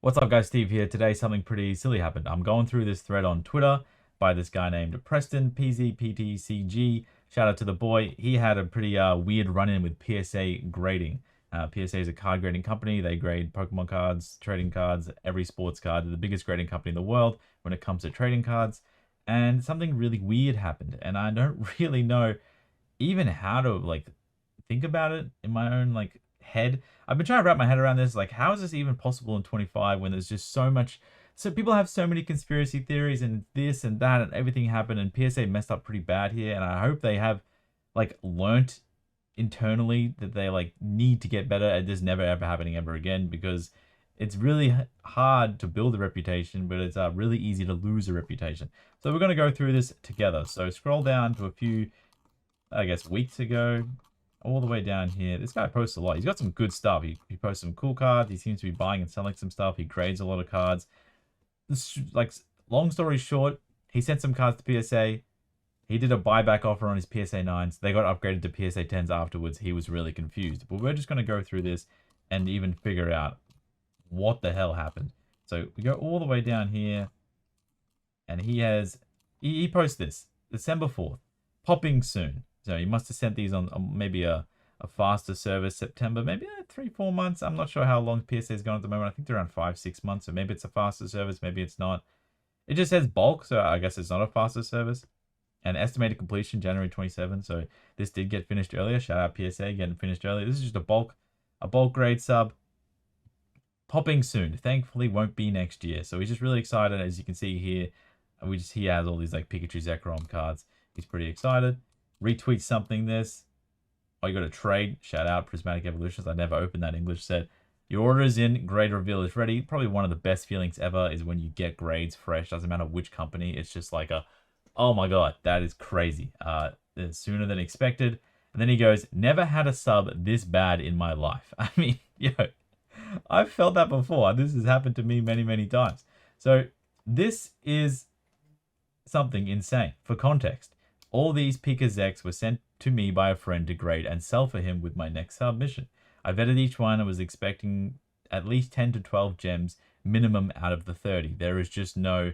What's up, guys? Steve here. Today, something pretty silly happened. I'm going through this thread on Twitter by this guy named Preston, PZPTCG. Shout out to the boy. He had a pretty weird run-in with PSA grading. PSA is a card grading company. They grade Pokemon cards, trading cards, every sports card. They're the biggest grading company in the world when it comes to trading cards. And something really weird happened, and I don't really know even how to think about it in my own head. I've been trying to wrap my head around this. Like, how is this even possible in 25 when there's just so much? So people have so many conspiracy theories and this and that and everything happened, and PSA messed up pretty bad here. And I hope they have learnt internally that they need to get better at this never ever happening ever again, because it's really hard to build a reputation, but it's really easy to lose a reputation. So we're going to go through this together. So scroll down to a few, I guess, weeks ago, all the way down here. This guy posts a lot. He's got some good stuff. He posts some cool cards. He seems to be buying and selling some stuff. He grades a lot of cards. This, long story short, he sent some cards to PSA. He did a buyback offer on his PSA 9s. They got upgraded to PSA 10s afterwards. He was really confused. But we're just going to go through this and even figure out what the hell happened. So we go all the way down here, and he posts this December 4th, popping soon. So he must have sent these on maybe a faster service, September, maybe 3-4 months. I'm not sure how long PSA is going at the moment. I think they're around 5-6 months. So maybe it's a faster service, maybe it's not. It just says bulk, so I guess it's not a faster service. And estimated completion January 27. So this did get finished earlier. Shout out PSA getting finished earlier. This is just a bulk grade sub. Popping soon. Thankfully, won't be next year. So he's just really excited. As you can see here, he has all these Pikachu Zekrom cards. He's pretty excited. Retweet something this. Oh, you got a trade. Shout out Prismatic Evolutions. I never opened that English set. Your order is in. Grade reveal is ready. Probably one of the best feelings ever is when you get grades fresh. Doesn't matter which company. It's just like oh my god, that is crazy. Sooner than expected. And then he goes, never had a sub this bad in my life. I mean, yo, I've felt that before. This has happened to me many, many times. So this is something insane. For context, all these Pika Zeks were sent to me by a friend to grade and sell for him with my next submission. I vetted each one and was expecting at least 10 to 12 gems minimum out of the 30. There is just no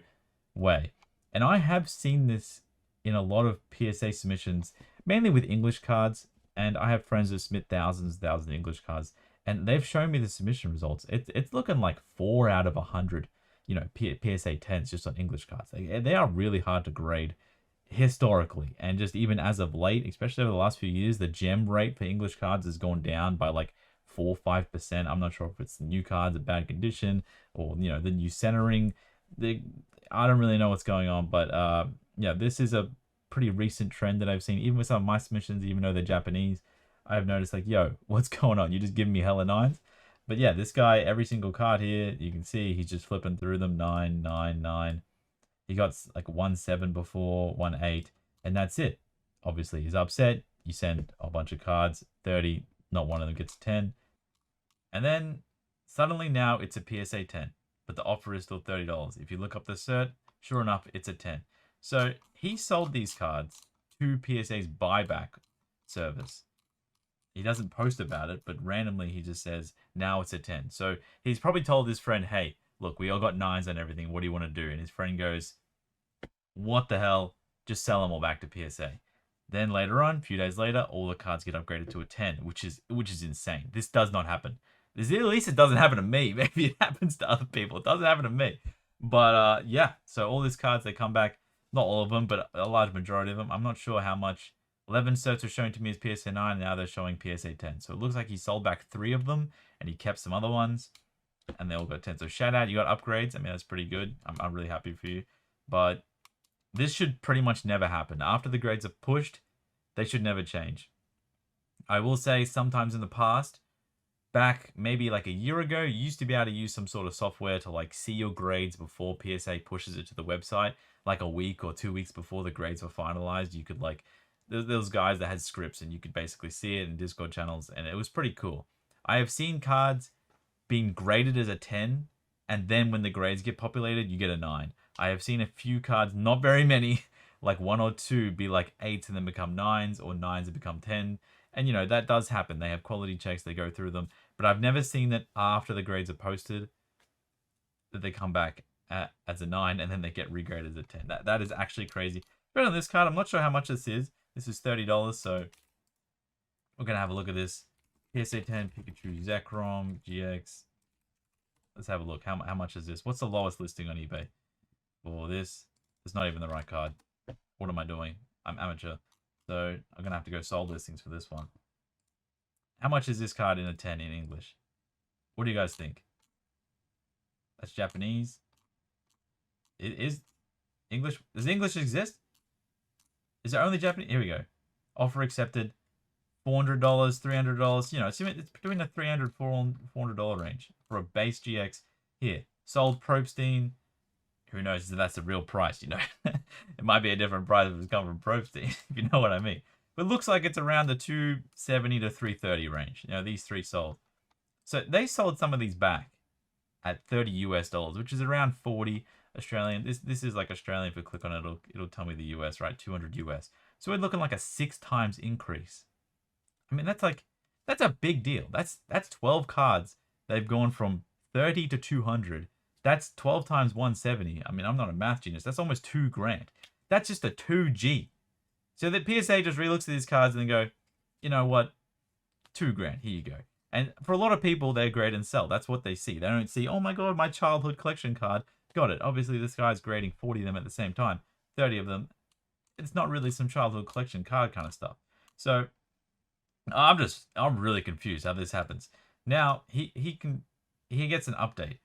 way. And I have seen this in a lot of PSA submissions, mainly with English cards. And I have friends that submit thousands of English cards, and they've shown me the submission results. It's looking like 4 out of 100, PSA 10s just on English cards. They are really hard to grade historically, and just even as of late, especially over the last few years, the gem rate for English cards has gone down by 4-5%. I'm not sure if it's the new cards in bad condition or the new centering. I don't really know what's going on, but yeah, this is a pretty recent trend that I've seen, even with some of my submissions, even though they're Japanese. I've noticed yo, what's going on? You're just giving me hella 9s. But yeah, this guy, every single card here, you can see he's just flipping through them. 9, 9, 9. He got 1-7 before, 1-8, and that's it. Obviously, he's upset. You send a bunch of cards, 30, not one of them gets 10. And then suddenly now it's a PSA 10, but the offer is still $30. If you look up the cert, sure enough, it's a 10. So he sold these cards to PSA's buyback service. He doesn't post about it, but randomly he just says, now it's a 10. So he's probably told his friend, hey, look, we all got 9s and everything. What do you want to do? And his friend goes, what the hell? Just sell them all back to PSA. Then later on, a few days later, all the cards get upgraded to a 10, which is insane. This does not happen. At least it doesn't happen to me. Maybe it happens to other people. It doesn't happen to me. But yeah, so all these cards, they come back. Not all of them, but a large majority of them. I'm not sure how much. 11 certs were showing to me as PSA 9. Now they're showing PSA 10. So it looks like he sold back 3 of them, and he kept some other ones, and they all got 10. So shout out, you got upgrades. I mean, that's pretty good. I'm really happy for you. But this should pretty much never happen. After the grades are pushed, they should never change. I will say sometimes in the past, back maybe a year ago, you used to be able to use some sort of software to see your grades before PSA pushes it to the website, a week or 2 weeks before the grades were finalized. You could those guys that had scripts, and you could basically see it in Discord channels, and it was pretty cool. I have seen cards being graded as a 10, and then when the grades get populated, you get a 9. I have seen a few cards, not very many, 1 or 2 be 8s and then become 9s, or 9s and become 10. And that does happen. They have quality checks, they go through them. But I've never seen that after the grades are posted, that they come back as a 9 and then they get regraded as a 10. That is actually crazy. But on this card, I'm not sure how much this is. This is $30, so we're going to have a look at this. PSA 10, Pikachu, Zekrom, GX. Let's have a look. How much is this? What's the lowest listing on eBay for this? It's not even the right card. What am I doing? I'm amateur. So I'm going to have to go sold listings for this one. How much is this card in a 10 in English? What do you guys think? That's Japanese. It is English. Does English exist? Is there only Japanese? Here we go. Offer accepted. $400, $300. You know, it's between the $300 $400 range for a base GX. Here, sold Probstein. Who knows if that's the real price? You know, it might be a different price if it's come from Probstein. If you know what I mean. But it looks like it's around the 270 to 330 range. You know, these three sold. So they sold some of these back at $30 US, which is around 40 Australian. This is like Australian. If we click on it, it'll tell me the US, right? 200 US. So we're looking like a 6 times increase. I mean, that's a big deal. That's 12 cards. They've gone from 30 to 200. That's 12 times 170. I mean, I'm not a math genius. That's almost $2,000. That's just a 2G. So the PSA just relooks at these cards and then go, you know what? $2,000. Here you go. And for a lot of people, they grade and sell. That's what they see. They don't see, oh my God, my childhood collection card. Got it. Obviously, this guy's grading 40 of them at the same time. 30 of them. It's not really some childhood collection card kind of stuff. So I'm really confused how this happens. Now, he gets an update.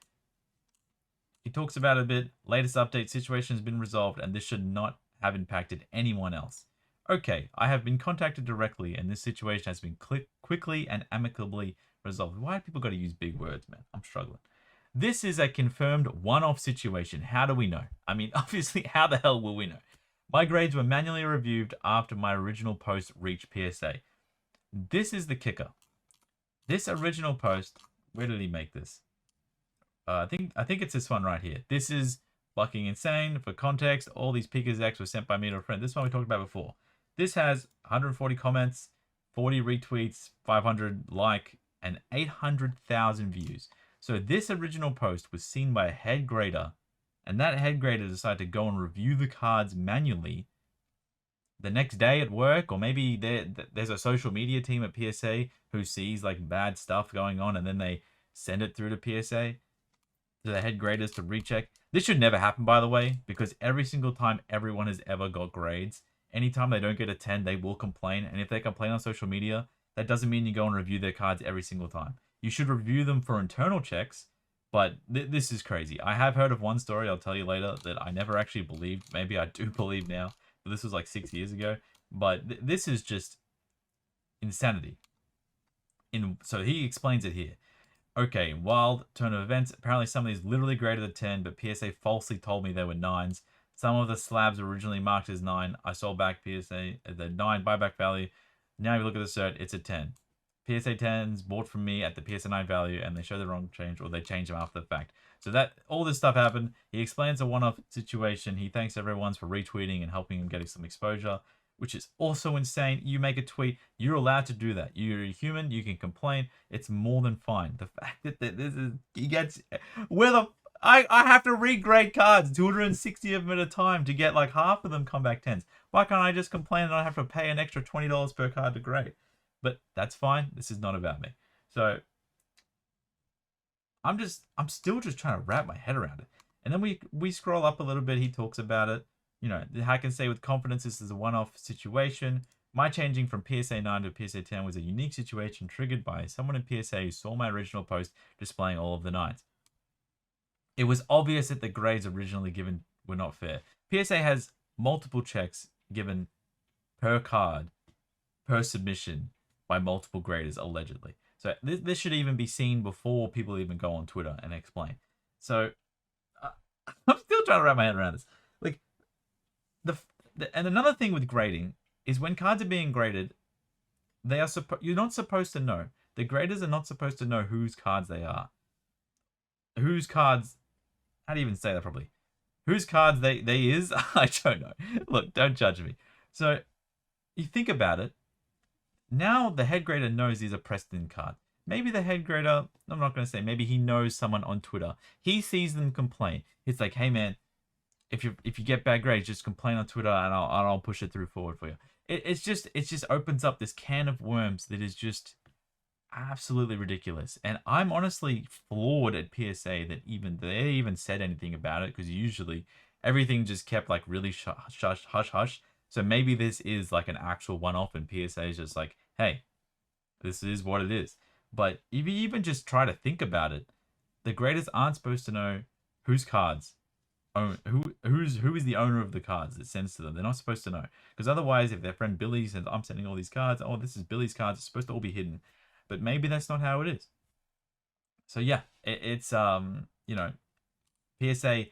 He talks about it a bit. Latest update, situation has been resolved and this should not have impacted anyone else. Okay, I have been contacted directly and this situation has been quickly and amicably resolved. Why do people got to use big words, man? I'm struggling. This is a confirmed one-off situation. How do we know? I mean, obviously, how the hell will we know? My grades were manually reviewed after my original post reached PSA. This is the kicker. This original post, where did he make this? I think it's this one right here. This is fucking insane. For context, all these Pikachu were sent by me to a friend. This one we talked about before. This has 140 comments, 40 retweets, 500 like, and 800,000 views. So this original post was seen by a head grader, and that head grader decided to go and review the cards manually the next day at work, or maybe there's a social media team at PSA who sees like bad stuff going on and then they send it through to PSA, to the head graders to recheck. This should never happen, by the way, because every single time everyone has ever got grades, anytime they don't get a 10, they will complain. And if they complain on social media, that doesn't mean you go and review their cards every single time. You should review them for internal checks, but this is crazy. I have heard of one story, I'll tell you later, that I never actually believed. Maybe I do believe now. But this was like 6 years ago. But this is just insanity. So he explains it here. Okay, wild turn of events. Apparently some of these literally graded a 10, but PSA falsely told me they were 9s. Some of the slabs were originally marked as 9. I sold back PSA at the 9 buyback value. Now if you look at the cert, it's a 10. PSA 10s bought from me at the PSA 9 value, and they show the wrong change, or they change them after the fact. So that all this stuff happened. He explains a one-off situation. He thanks everyone for retweeting and helping him get some exposure, which is also insane. You make a tweet, you're allowed to do that. You're a human, you can complain. It's more than fine. The fact that this is, he gets, I have to regrade cards, 260 of them at a time to get like half of them comeback 10s. Why can't I just complain and I have to pay an extra $20 per card to grade? But that's fine. This is not about me. So I'm still just trying to wrap my head around it. And then we scroll up a little bit. He talks about it. You know, I can say with confidence this is a one-off situation. My changing from PSA 9 to PSA 10 was a unique situation triggered by someone in PSA who saw my original post displaying all of the 9s. It was obvious that the grades originally given were not fair. PSA has multiple checks given per card, per submission by multiple graders, allegedly. So this should even be seen before people even go on Twitter and explain. So I'm still trying to wrap my head around this. Like, and another thing with grading is when cards are being graded, you're not supposed to know. The graders are not supposed to know whose cards they are. Whose cards, how do you even say that properly? Whose cards they is, I don't know. Look, don't judge me. So you think about it. Now the head grader knows these are Preston cards. maybe the head grader, I'm not going to say, maybe he knows someone on Twitter. He sees them complain. It's like, hey man, if you get bad grades, just complain on Twitter and I'll push it through forward for you. It just opens up this can of worms that is just absolutely ridiculous. And I'm honestly floored at PSA that they even said anything about it, because usually everything just kept like really hush hush. So maybe this is like an actual one-off and PSA is just like, hey, this is what it is. But if you even just try to think about it, the graders aren't supposed to know whose cards own who is the owner of the cards that sends to them. They're not supposed to know, because otherwise, if their friend Billy says, "I'm sending all these cards," oh, this is Billy's cards. It's supposed to all be hidden, but maybe that's not how it is. So yeah, it's PSA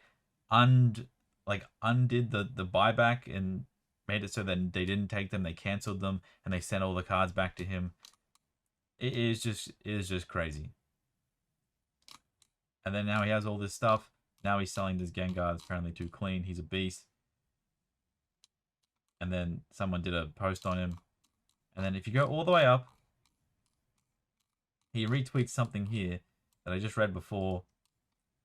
undid the buyback and made it so that they didn't take them. They canceled them and they sent all the cards back to him. It is just crazy. And then now he has all this stuff. Now he's selling this Gengar. It's apparently too clean. He's a beast. And then someone did a post on him. And then if you go all the way up, he retweets something here that I just read before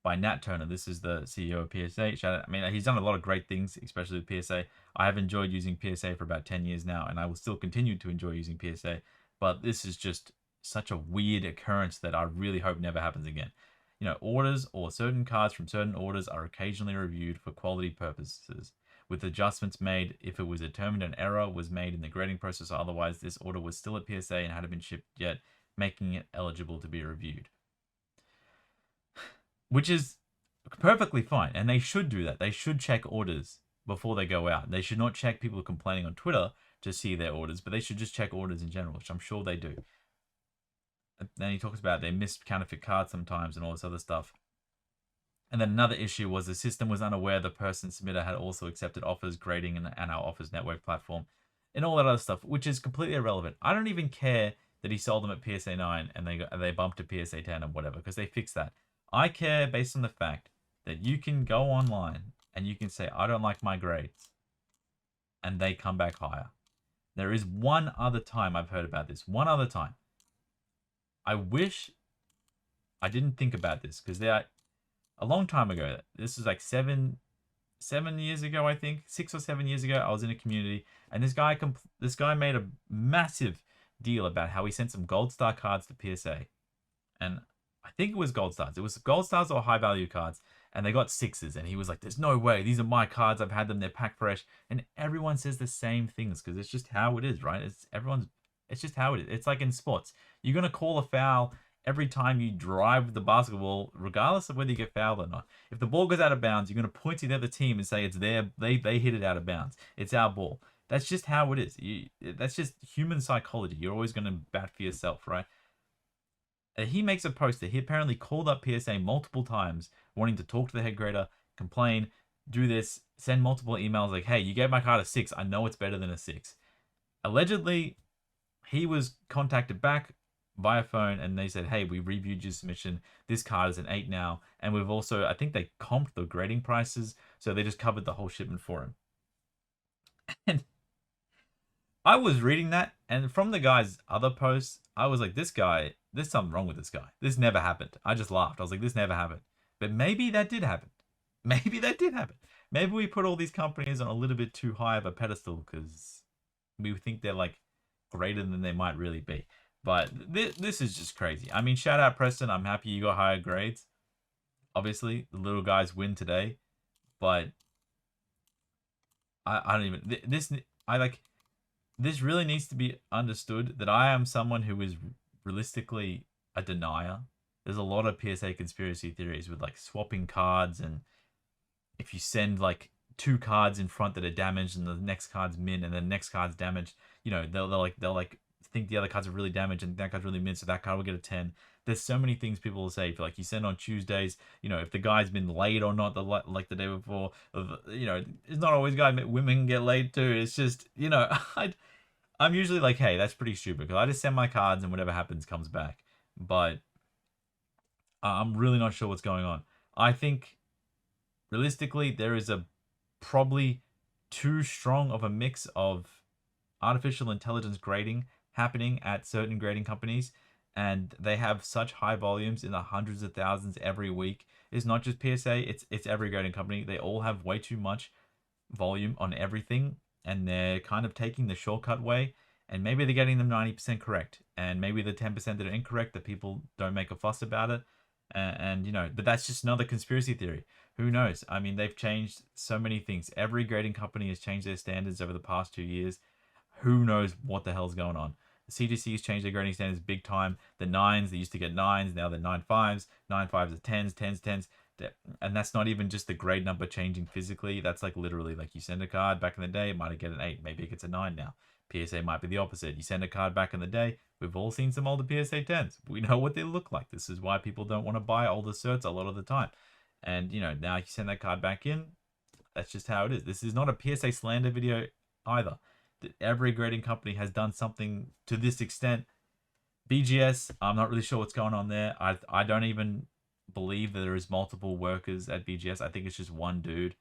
by Nat Turner. This is the CEO of PSA. I mean, he's done a lot of great things, especially with PSA. I have enjoyed using PSA for about 10 years now, and I will still continue to enjoy using PSA. But this is just such a weird occurrence that I really hope never happens again. Orders or certain cards from certain orders are occasionally reviewed for quality purposes, with adjustments made if it was determined an error was made in the grading process. Otherwise, this order was still at PSA and hadn't been shipped yet, making it eligible to be reviewed. Which is perfectly fine, and they should do that. They should check orders before they go out. They should not check people complaining on Twitter to see their orders, but they should just check orders in general, which I'm sure they do. Then he talks about they missed counterfeit cards sometimes and all this other stuff. And then another issue was the system was unaware the person submitter had also accepted offers, grading, and our offers network platform, and all that other stuff, which is completely irrelevant. I don't even care that he sold them at PSA 9 and they bumped to PSA 10 and whatever, because they fixed that. I care based on the fact that you can go online and you can say, I don't like my grades, and they come back higher. There is one other time I've heard about this. One other time. I wish I didn't think about this, because a long time ago, this was like 7 years ago, I think, 6 or 7 years ago, I was in a community, and this guy made a massive deal about how he sent some gold star cards to PSA, and I think it was gold stars. It was gold stars or high value cards, and they got 6s, and he was like, "There's no way. These are my cards. I've had them. They're packed fresh." And everyone says the same things, because it's just how it is, right? It's just how it is. It's like in sports. You're going to call a foul every time you drive the basketball, regardless of whether you get fouled or not. If the ball goes out of bounds, you're going to point to the other team and say it's they hit it out of bounds. It's our ball. That's just how it is. That's just human psychology. You're always going to bat for yourself, right? He makes a post that he apparently called up PSA multiple times, wanting to talk to the head grader, complain, do this, send multiple emails like, "Hey, you gave my card a 6. I know it's better than a 6. Allegedly, he was contacted back via phone, and they said, "Hey, we reviewed your submission. This card is an 8 now, and we've also," I think they comped the grading prices, so they just covered the whole shipment for him. And I was reading that, and from the guy's other posts, I was like, there's something wrong with this guy. This never happened. I just laughed. I was like, this never happened. But maybe that did happen. Maybe that did happen. Maybe we put all these companies on a little bit too high of a pedestal, because we think they're like greater than they might really be. But this is just crazy. I mean, shout out Preston. I'm happy you got higher grades. Obviously, the little guys win today. But I don't even... This really needs to be understood that I am someone who is realistically a denier. There's a lot of PSA conspiracy theories with like swapping cards, and if you send like 2 cards in front that are damaged and the next card's mint and the next card's damaged, they'll think the other cards are really damaged and that card's really mint, so that card will get a 10. There's so many things people will say. If like you send on Tuesdays, if the guy's been laid or not, like the day before, it's not always guy. Women can get laid too. It's just, I'm usually like, hey, that's pretty stupid, because I just send my cards and whatever happens comes back. But I'm really not sure what's going on. I think realistically there is a probably too strong of a mix of artificial intelligence grading happening at certain grading companies, and they have such high volumes in the hundreds of thousands every week. It's not just PSA, it's every grading company. They all have way too much volume on everything, and they're kind of taking the shortcut way, and maybe they're getting them 90% correct, and maybe the 10% that are incorrect, that people don't make a fuss about it. And you know, but that's just another conspiracy theory. Who knows? I mean, they've changed so many things. Every grading company has changed their standards over the past 2 years. Who knows what the hell's going on? The CGC has changed their grading standards big time. The nines, they used to get nines, now they're 9.5s. 9.5s are tens, tens. And that's not even just the grade number changing physically. That's like literally, like, you send a card back in the day, it might get an 8, maybe it gets a 9 now. PSA might be the opposite. You send a card back in the day, we've all seen some older PSA 10s. We know what they look like. This is why people don't want to buy older certs a lot of the time. And, you know, now you send that card back in, that's just how it is. This is not a PSA slander video either. Every grading company has done something to this extent. BGS, I'm not really sure what's going on there. I don't even believe that there is multiple workers at BGS. I think it's just one dude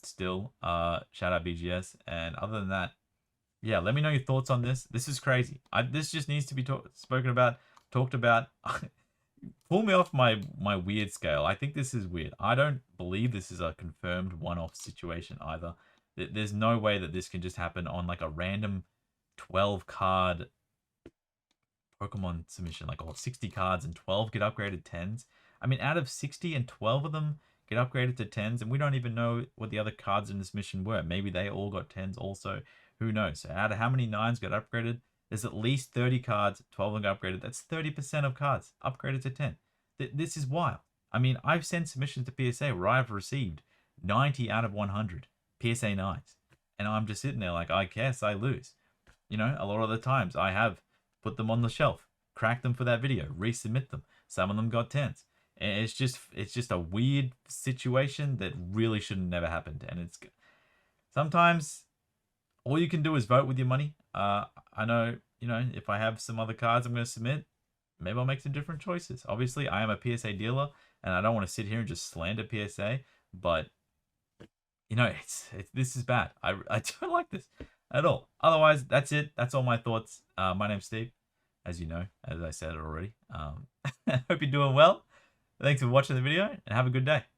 still. Shout out BGS. And other than that, yeah, let me know your thoughts on this. This is crazy. This just needs to be spoken about, talked about. Pull me off my weird scale. I think this is weird. I don't believe this is a confirmed one-off situation either. There's no way that this can just happen on like a random 12 card Pokemon submission, like, oh, 60 cards and 12 get upgraded 10s. I mean, out of 60 and 12 of them get upgraded to 10s, and we don't even know what the other cards in this mission were. Maybe they all got 10s also. Who knows? So out of how many 9s got upgraded, there's at least 30 cards, 12 of them got upgraded. That's 30% of cards upgraded to 10. This is wild. I mean, I've sent submissions to PSA where I've received 90 out of 100 PSA 9s. And I'm just sitting there like, I guess I lose. You know, a lot of the times I have put them on the shelf, crack them for that video, resubmit them. Some of them got 10s. And it's just a weird situation that really should have never happened. And it's sometimes all you can do is vote with your money. I know, you know, if I have some other cards I'm going to submit, maybe I'll make some different choices. Obviously, I am a PSA dealer, and I don't want to sit here and just slander PSA, but you know, this is bad. I don't like this at all. Otherwise, that's it. That's all my thoughts. My name's Steve, as you know, as I said already. Hope you're doing well. Thanks for watching the video, and have a good day.